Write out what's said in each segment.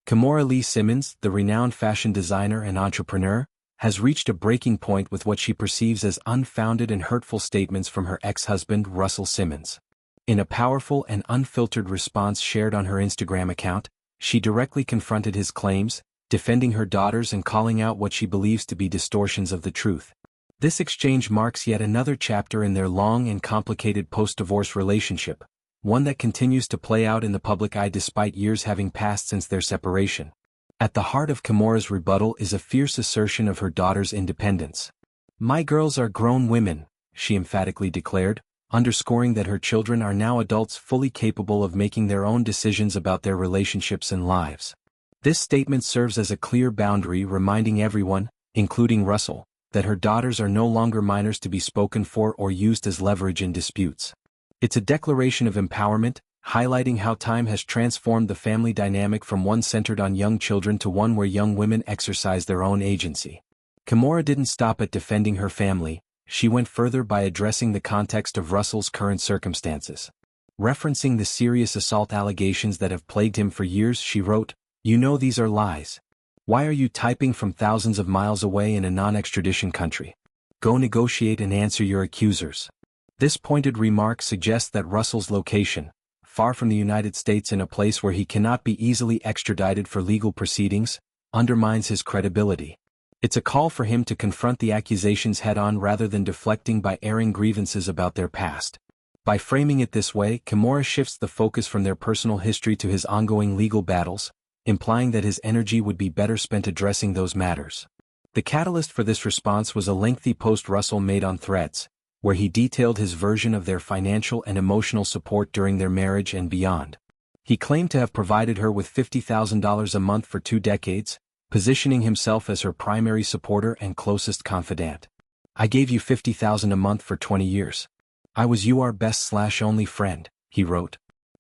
Kimora Lee Simmons, the renowned fashion designer and entrepreneur, has reached a breaking point with what she perceives as unfounded and hurtful statements from her ex-husband Russell Simmons. In a powerful and unfiltered response shared on her Instagram account, she directly confronted his claims, defending her daughters and calling out what she believes to be distortions of the truth. This exchange marks yet another chapter in their long and complicated post-divorce relationship, one that continues to play out in the public eye despite years having passed since their separation. At the heart of Kimora's rebuttal is a fierce assertion of her daughter's independence. "My girls are grown women," she emphatically declared, underscoring that her children are now adults fully capable of making their own decisions about their relationships and lives. This statement serves as a clear boundary reminding everyone, including Russell, that her daughters are no longer minors to be spoken for or used as leverage in disputes. It's a declaration of empowerment, highlighting how time has transformed the family dynamic from one centered on young children to one where young women exercise their own agency. Kimora didn't stop at defending her family, she went further by addressing the context of Russell's current circumstances. Referencing the serious assault allegations that have plagued him for years, she wrote, "You know these are lies. Why are you typing from thousands of miles away in a non-extradition country? Go negotiate and answer your accusers." This pointed remark suggests that Russell's location, far from the United States in a place where he cannot be easily extradited for legal proceedings, undermines his credibility. It's a call for him to confront the accusations head-on rather than deflecting by airing grievances about their past. By framing it this way, Kimora shifts the focus from their personal history to his ongoing legal battles, implying that his energy would be better spent addressing those matters. The catalyst for this response was a lengthy post Russell made on Threads, where he detailed his version of their financial and emotional support during their marriage and beyond. He claimed to have provided her with $50,000 a month for 2 decades, positioning himself as her primary supporter and closest confidant. "I gave you $50,000 a month for 20 years. I was your best/only friend," he wrote.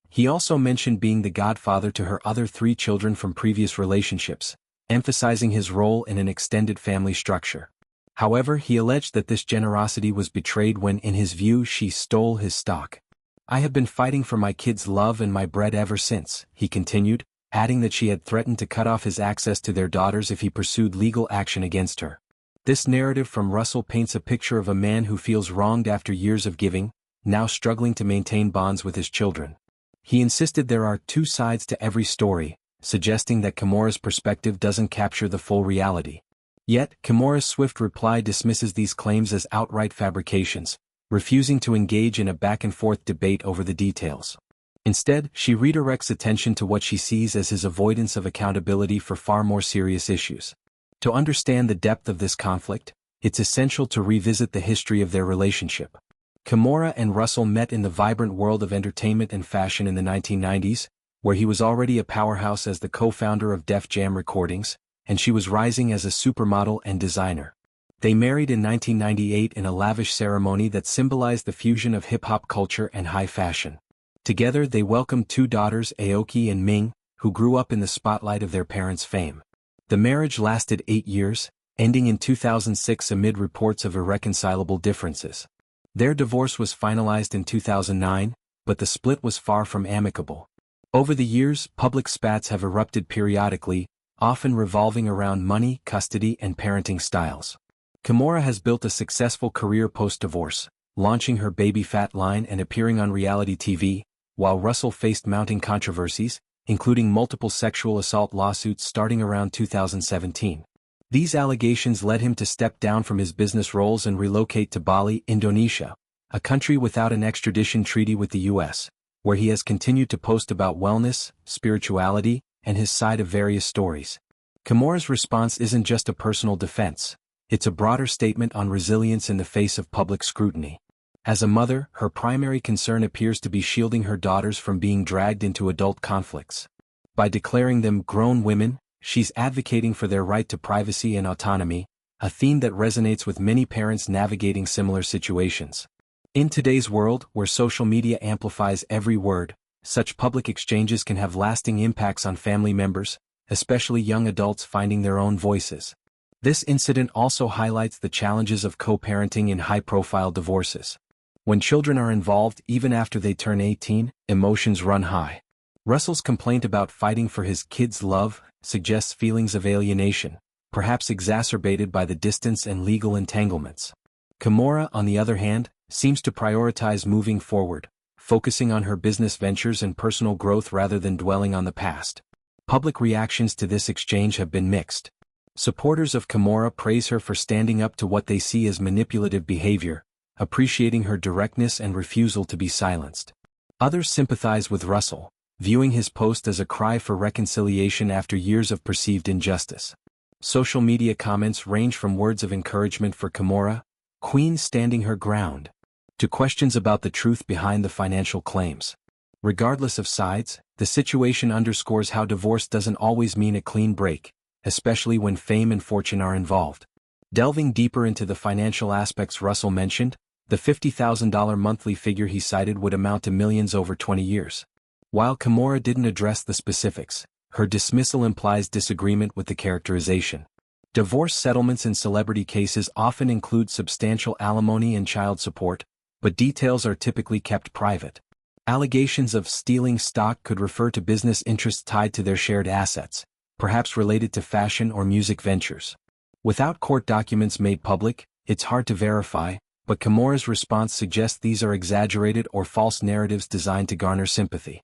He also mentioned being the godfather to her other 3 children from previous relationships, emphasizing his role in an extended family structure. However, he alleged that this generosity was betrayed when, in his view, she stole his stock. "I have been fighting for my kids' love and my bread ever since," he continued, adding that she had threatened to cut off his access to their daughters if he pursued legal action against her. This narrative from Russell paints a picture of a man who feels wronged after years of giving, now struggling to maintain bonds with his children. He insisted there are 2 sides to every story, suggesting that Kimora's perspective doesn't capture the full reality. Yet, Kimora's swift reply dismisses these claims as outright fabrications, refusing to engage in a back-and-forth debate over the details. Instead, she redirects attention to what she sees as his avoidance of accountability for far more serious issues. To understand the depth of this conflict, it's essential to revisit the history of their relationship. Kimora and Russell met in the vibrant world of entertainment and fashion in the 1990s, where he was already a powerhouse as the co-founder of Def Jam Recordings, and she was rising as a supermodel and designer. They married in 1998 in a lavish ceremony that symbolized the fusion of hip-hop culture and high fashion. Together they welcomed 2 daughters, Aoki and Ming, who grew up in the spotlight of their parents' fame. The marriage lasted 8 years, ending in 2006 amid reports of irreconcilable differences. Their divorce was finalized in 2009, but the split was far from amicable. Over the years, public spats have erupted periodically, often revolving around money, custody, and parenting styles. Kimora has built a successful career post-divorce, launching her Baby Fat line and appearing on reality TV, while Russell faced mounting controversies, including multiple sexual assault lawsuits starting around 2017. These allegations led him to step down from his business roles and relocate to Bali, Indonesia, a country without an extradition treaty with the U.S., where he has continued to post about wellness, spirituality, and his side of various stories. Kimora's response isn't just a personal defense, it's a broader statement on resilience in the face of public scrutiny. As a mother, her primary concern appears to be shielding her daughters from being dragged into adult conflicts. By declaring them grown women, she's advocating for their right to privacy and autonomy, a theme that resonates with many parents navigating similar situations. In today's world, where social media amplifies every word, such public exchanges can have lasting impacts on family members, especially young adults finding their own voices. This incident also highlights the challenges of co-parenting in high-profile divorces. When children are involved even after they turn 18, emotions run high. Russell's complaint about fighting for his kids' love suggests feelings of alienation, perhaps exacerbated by the distance and legal entanglements. Kimora, on the other hand, seems to prioritize moving forward, focusing on her business ventures and personal growth rather than dwelling on the past. Public reactions to this exchange have been mixed. Supporters of Kimora praise her for standing up to what they see as manipulative behavior, appreciating her directness and refusal to be silenced. Others sympathize with Russell, viewing his post as a cry for reconciliation after years of perceived injustice. Social media comments range from words of encouragement for Kimora, Queen standing her ground, to questions about the truth behind the financial claims. Regardless of sides, the situation underscores how divorce doesn't always mean a clean break, especially when fame and fortune are involved. Delving deeper into the financial aspects Russell mentioned, the $50,000 monthly figure he cited would amount to millions over 20 years. While Kimora didn't address the specifics, her dismissal implies disagreement with the characterization. Divorce settlements in celebrity cases often include substantial alimony and child support, but details are typically kept private. Allegations of stealing stock could refer to business interests tied to their shared assets, perhaps related to fashion or music ventures. Without court documents made public, it's hard to verify, but Kimora's response suggests these are exaggerated or false narratives designed to garner sympathy.